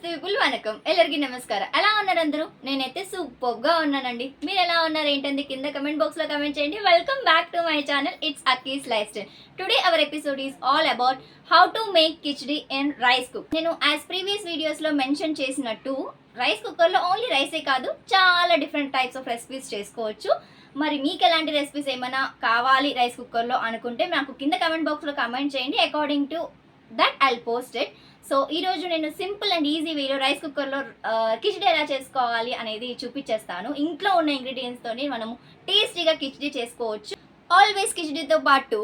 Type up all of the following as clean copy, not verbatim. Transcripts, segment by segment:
నమస్తే విపుల్ వనకం ఎల్లరికి నమస్కారం. ఎలా ఉన్నారు అందరూ? నేనైతే సూపర్గా ఉన్నానండి. మీరు ఎలా ఉన్నారు ఏంటంది కింద కమెంట్ బాక్స్ లో కమెంట్ చేయండి. Welcome back to my channel. It's Akki's lifestyle. Today our episode is all about how to make khichdi in rice cook. నేను యాజ్ ప్రీవియస్ వీడియోస్ లో మెన్షన్ చేసినట్టు రైస్ కుక్కర్ లో ఓన్లీ రైసే కాదు, చాలా డిఫరెంట్ టైప్స్ ఆఫ్ రెసిపీస్ చేసుకోవచ్చు. మరి మీకు ఎలాంటి రెసిపీస్ ఏమైనా కావాలి రైస్ కుక్కర్లో అనుకుంటే నాకు కింద కమెంట్ బాక్స్లో కమెంట్ చేయండి. According to that I post it. So ఈరోజు నేను సింపుల్ అండ్ ఈజీ వేలో రైస్ కుక్కర్లో కిచడీ ఎలా చేసుకోవాలి అనేది చూపించేస్తాను. ఇంట్లో ఉన్న ఇంగ్రీడియంట్స్తోని మనము టేస్టీగా కిచడీ చేసుకోవచ్చు. ఆల్వేస్ కిచడీతో పాటు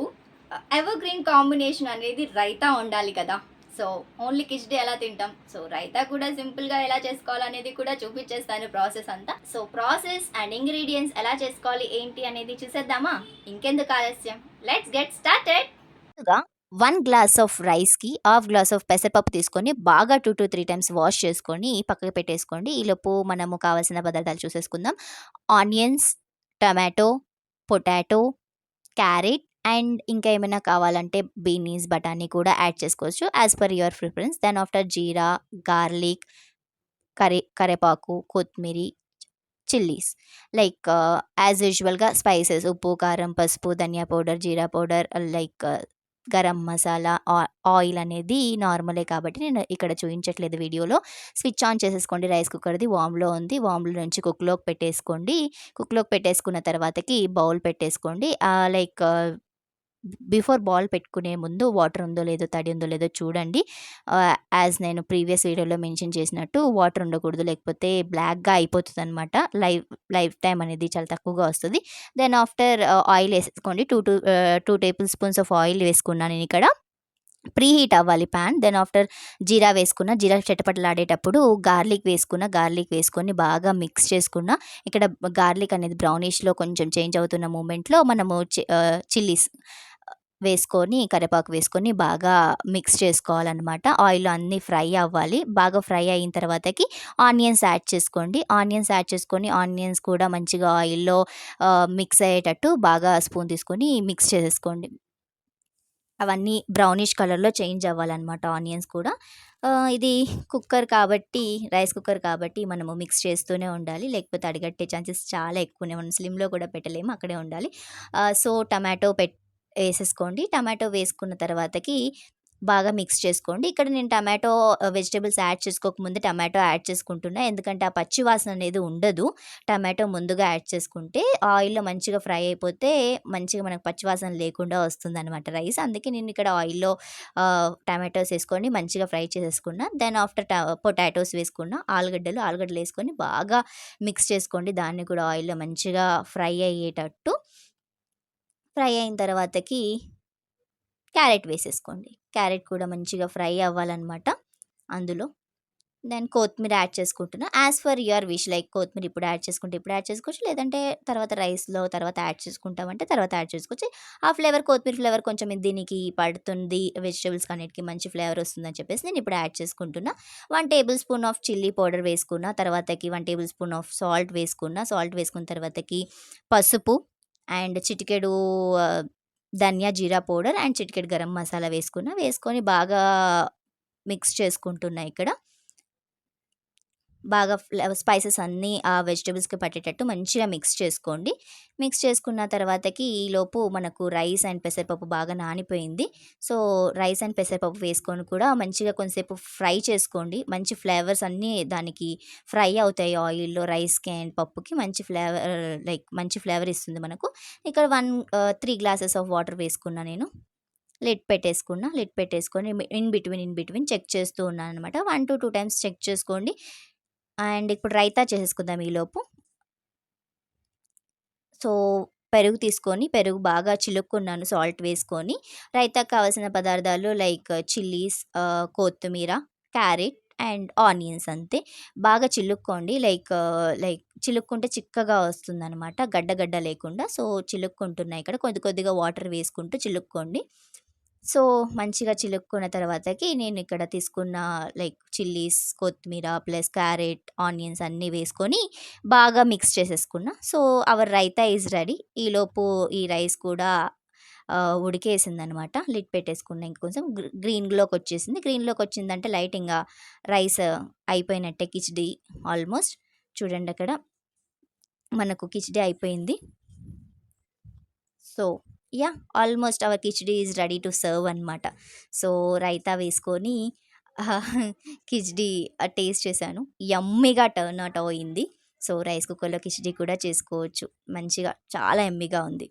ఎవర్ గ్రీన్ కాంబినేషన్ అనేది రైతా ఉండాలి కదా. సో ఓన్లీ కిచడీ ఎలా తింటాం, సో రైతా కూడా సింపుల్గా ఎలా చేసుకోవాలనేది కూడా చూపించేస్తాను ప్రాసెస్ అంతా. సో ప్రాసెస్ అండ్ ఇంగ్రీడియంట్స్ ఎలా చేసుకోవాలి ఏంటి అనేది చూసేద్దామా? ఇంకెందుకు ఆలస్యం, let's get started. 1 glass of రైస్‌కి హాఫ్ గ్లాస్ ఆఫ్ పెసరపప్పు తీసుకొని బాగా 2-3 టైమ్స్ వాష్ చేసుకొని పక్కకు పెట్టేసుకోండి. ఈలోపు మనము కావాల్సిన పదార్థాలు చూసేసుకుందాం. Onions, tomato, potato, carrot and ఇంకా ఏమైనా కావాలంటే బీనీస్, బఠానీ కూడా యాడ్ చేసుకోవచ్చు as per your preference. Then after jeera, garlic, కరివేపాకు, కొత్తిమీరి, చిల్లీస్ లైక్ యాజ్ యూజువల్‌గా స్పైసెస్ ఉప్పు, కారం, పసుపు, dhaniya powder, jeera powder like garam masala, oil అనేది నార్మలే కాబట్టి నేను ఇక్కడ చూయించట్లేదు వీడియోలో. స్విచ్ ఆన్ చేసేసుకోండి. రైస్ కుక్కర్‌ది వార్మ్‌లో ఉంది. వార్మ్‌లో నుంచి కుక్‌లోకి పెట్టేసుకోండి. కుక్‌లోకి పెట్టేసుకున్న తర్వాతకి బౌల్ పెట్టేసుకోండి. లైక్ బిఫోర్ బౌల్ పెట్టుకునే ముందు వాటర్ ఉందో లేదో, తడి ఉందో లేదో చూడండి. యాజ్ నేను ప్రీవియస్ వీడియోలో మెన్షన్ చేసినట్టు వాటర్ ఉండకూడదు, లేకపోతే బ్లాక్‌గా అయిపోతుందనమాట. లైఫ్ టైమ్ అనేది చాలా తక్కువగా వస్తది. దెన్ ఆఫ్టర్ ఆయిల్ ఏసేసుకోండి. 2 టేబుల్ స్పూన్స్ ఆఫ్ ఆయిల్ వేసుకున్నాను నేనిక్కడ. ప్రీ హీట్ అవ్వాలి పాన్. దెన్ ఆఫ్టర్ జీరా వేసుకున్న. జీరా చిటపటలాడేటప్పుడు గార్లిక్ వేసుకొని బాగా మిక్స్ చేసుకున్న. ఇక్కడ గార్లిక్ అనేది బ్రౌనిష్‌లో కొంచెం చేంజ్ అవుతున్న మూమెంట్‌లో మనము చిల్లీస్ వేసుకొని, కరివేపాకు వేసుకొని బాగా మిక్స్ చేసుకోవాలనమాట. ఆయిల్‌లో అన్నీ ఫ్రై అవ్వాలి. బాగా ఫ్రై అయిన తర్వాతకి ఆనియన్స్ యాడ్ చేసుకోండి. ఆనియన్స్ యాడ్ చేసుకొని ఆనియన్స్ కూడా మంచిగా ఆయిల్‌లో మిక్స్ అయ్యేటట్టు బాగా స్పూన్ తీసుకొని మిక్స్ చేసేసుకోండి. అవన్నీ బ్రౌనిష్ కలర్‌లో చేంజ్ అవ్వాలనమాట ఆనియన్స్ కూడా. ఇది కుక్కర్ కాబట్టి, రైస్ కుక్కర్ కాబట్టి మనము మిక్స్ చేస్తూనే ఉండాలి. లేకపోతే అడుగట్టే ఛాన్సెస్ చాలా ఎక్కువనే. మనం స్లిమ్‌లో కూడా పెట్టలేము, అక్కడే ఉండాలి. So, tomato ఏసేసుకోండి. టమాటో వేసుకున్న తర్వాతకి బాగా మిక్స్ చేసుకోండి. ఇక్కడ నేను టమాటో వెజిటబుల్స్ యాడ్ చేసుకోకముందే టమాటో యాడ్ చేసుకుంటున్నా. ఎందుకంటే ఆ పచ్చి వాసన అనేది ఉండదు. టమాటో ముందుగా యాడ్ చేసుకుంటే ఆయిల్‌లో మంచిగా ఫ్రై అయిపోతే మంచిగా మనకు పచ్చి వాసన లేకుండా వస్తుందనమాట రైస్. అందుకే నేను ఇక్కడ ఆయిల్‌లో టమాటోస్ ఏసుకొని మంచిగా ఫ్రై చేసేసుకున్నా. దెన్ ఆఫ్టర్ పొటాటోస్ వేసుకున్నా. ఆలుగడ్డలు ఏసుకొని బాగా మిక్స్ చేసుకోండి. దాన్ని కూడా ఆయిల్‌లో మంచిగా ఫ్రై అయ్యేటట్టు. ఫ్రై అయిన తర్వాతకి క్యారెట్ వేసేసుకోండి. క్యారెట్ కూడా మంచిగా ఫ్రై అవ్వాలనమాట అందులో. దెన్ కొత్తిమీర యాడ్ చేసుకుంటున్నా. As for your wish, like కొత్తిమీర ఇప్పుడు యాడ్ చేసుకుంటే ఇప్పుడు యాడ్ చేసుకోవచ్చు. లేదంటే తర్వాత రైస్‌లో తర్వాత యాడ్ చేసుకుంటామంటే తర్వాత యాడ్ చేసుకోవచ్చు. ఆ ఫ్లేవర్, కొత్తిమీర ఫ్లేవర్ కొంచెం దీనికి పడుతుంది. వెజిటబుల్స్‌కి అన్నిటికి మంచి ఫ్లేవర్ వస్తుందని చెప్పేసి నేను ఇప్పుడు యాడ్ చేసుకుంటున్నా. 1 table spoon of chilli powder వేసుకున్న. తర్వాతకి 1 టేబుల్ స్పూన్ ఆఫ్ సాల్ట్ వేసుకున్న. సాల్ట్ వేసుకున్న తర్వాతకి పసుపు అండ్ చిటికెడు ధనియా, జీరా పౌడర్ అండ్ చిటికెడు గరం మసాలా వేసుకొని బాగా మిక్స్ చేసుకుంటున్నా ఇక్కడ. బాగా స్పైసెస్ అన్నీ ఆ వెజిటబుల్స్‌కి పట్టేటట్టు మంచిగా మిక్స్ చేసుకోండి. మిక్స్ చేసుకున్న తర్వాతకి ఈలోపు మనకు రైస్ అండ్ పెసరపప్పు బాగా నానిపోయింది. సో, రైస్ అండ్ పెసరపప్పు వేసుకొని కూడా మంచిగా కొంసేపు ఫ్రై చేసుకోండి. మంచి ఫ్లేవర్స్ అన్నీ దానికి ఫ్రై అవుతాయి ఆయిల్‌లో. రైస్‌కి అండ్ పప్పుకి మంచి ఫ్లేవర్, లైక్ మంచి ఫ్లేవర్ ఇస్తుంది మనకు. ఇక్కడ 3 గ్లాసెస్ ఆఫ్ వాటర్ వేసుకున్నా నేను. లిడ్ పెట్టేసుకున్నా. లిడ్ పెట్టేసుకొని ఇన్ బిట్వీన్ చెక్ చేస్తూ ఉన్నాననమాట. 1-2 టైమ్స్ చెక్ చేసుకోండి. అండ్ ఇప్పుడు రైతా చేసేసుకుందాం ఈలోపు. సో, పెరుగు బాగా చిలుక్కున్నాను సాల్ట్ వేసుకొని. రైతాకి కావాల్సిన పదార్థాలు లైక్ చిల్లీస్, కొత్తిమీర, క్యారెట్ అండ్ ఆనియన్స్ అంతే. బాగా చిలుక్కోండి. లైక్ చిలుక్కుంటే చిక్కగా వస్తుందనమాట, గడ్డ లేకుండా. సో, చిలుక్కుంటున్నా ఇక్కడ. కొద్దిగా వాటర్ వేసుకుంటూ చిలుక్కోండి. సో, మంచిగా చిలుక్కున్న తర్వాతకి నేను ఇక్కడ తీసుకున్న లైక్ చిల్లీస్, కొత్తిమీర ప్లస్ క్యారెట్, ఆనియన్స్ అన్నీ వేసుకొని బాగా మిక్స్ చేసేసుకున్నా. So, our raita is ready. ఈలోపు ఈ రైస్ కూడా ఉడికేసిందనమాట. లిడ్ పెట్టేసుకున్నా. ఇంకొంచెం గ్రీన్‌లోకి వచ్చేసింది. గ్రీన్‌లోకి వచ్చిందంటే లైట్ ఇంగా రైస్ అయిపోయినట్టే కిచిడి ఆల్మోస్ట్. చూడండి అక్కడ మనకు కిచిడి అయిపోయింది. So, yeah! Almost our khichdi is ready to serve అనమాట. సో, రైతా వేసుకొని కిచిడి టేస్ట్ చేశాను. యమ్మీగా టర్న్ అవుట్ అయింది. సో, రైస్ కుక్కర్‌లో కిచిడి కూడా చేసుకోవచ్చు. మంచిగా చాలా యమ్మీగా ఉంది.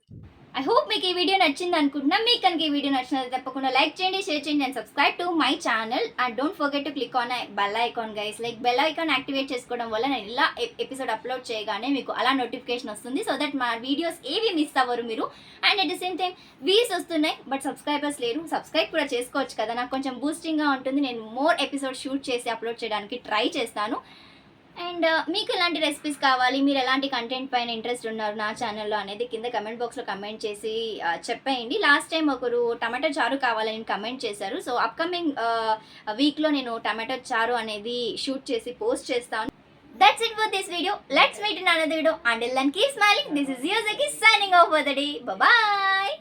ఐ హోప్ మీకు ఈ వీడియో నచ్చింది అనుకుంటున్నా. మీకు కనుక ఈ వీడియో నచ్చినట్లయితే తప్పకుండా లైక్ చేయండి, షేర్ చేయండి and subscribe to my channel. And don't forget to click on bell icon guys. Like bell icon activate చేసుకోవడం వల్ల నేను ఇలా ఎపిసోడ్ అప్లోడ్ చేయగానే మీకు అలా నోటిఫికేషన్ వస్తుంది. సో దట్ మా వీడియోస్ ఏవి మిస్ అవ్వరు మీరు. And at the same time views వస్తున్నాయి బట్ సబ్స్క్రైబర్స్ లేరు. సబ్స్క్రైబ్ కూడా చేసుకోవచ్చు కదా, నాకు కొంచెం బూస్టింగ్గా ఉంటుంది. నేను మోర్ ఎపిసోడ్ షూట్ చేసి అప్లోడ్ చేయడానికి ట్రై చేస్తాను. అండ్ మీకు ఎలాంటి రెసిపీస్ కావాలి, మీరు ఎలాంటి కంటెంట్ పైన ఇంట్రెస్ట్ ఉన్నారు నా ఛానల్లో అనేది కింద కమెంట్ బాక్స్లో కమెంట్ చేసి చెప్పేయండి. లాస్ట్ టైం ఒకరు టమాటో చారు కావాలని కమెంట్ చేశారు. సో అప్కమింగ్ వీక్లో నేను టమాటో చారు అనేది షూట్ చేసి పోస్ట్ చేస్తాను. That's it for this video. Let's meet in another video. Until then, keep smiling. This is Yosaki signing off for the day. Bye-bye.